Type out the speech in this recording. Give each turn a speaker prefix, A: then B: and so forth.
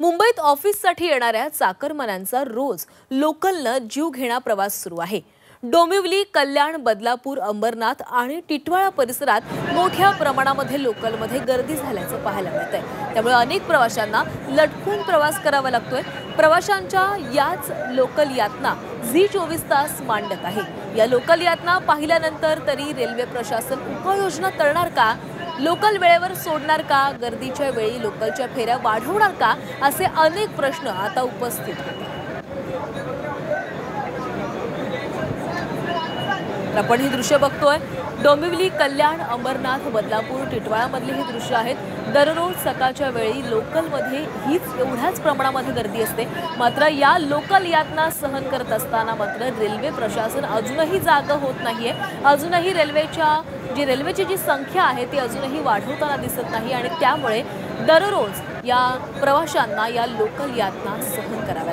A: मुंबईत ऑफिससाठी येणाऱ्या चाकरमान्यांचा रोज लोकलनं जीव घेणा प्रवास सुरू आहे। डोंबिवली, कल्याण, बदलापूर, अंबरनाथ आणि टिटवाळा परिसरात मोठ्या प्रमाणामध्ये लोकलमध्ये गर्दी झाल्याचं पाहायला मिळतंय। त्यामुळे अनेक प्रवाशांना लटकून प्रवास करावा लागतोय। प्रवाशांच्या याच लोकल यातना झी 24 तास मांडत आहे। या लोकल यातना पाहिल्यानंतर तरी रेल्वे प्रशासन उपाययोजना करणार का? लोकल वेळेवर सोडणार का? गर्दीच्या वेळी लोकलच्या फेऱ्या वाढवणार का? असे अनेक प्रश्न आता उपस्थित होतात। आपण ही दृश्य बघतोय। डोंबिवली, कल्याण, अंबरनाथ, बदलापूर, टिटवाळा मधली ही दृश्य आहेत। दररोज सकाळच्या वेळी लोकलमध्ये हीच एवढ्याच प्रमाणामध्ये गर्दी असते। मात्र या लोकल यातना सहन करत असताना मात्र रेल्वे प्रशासन अजूनही जाग होत नाहीये। अजूनही रेल्वेची जी संख्या आहे ती अजूनही वाढवताना दिसत नाही आणि त्यामुळे दररोज या प्रवाशांना या लोकल यातना सहन कराव्या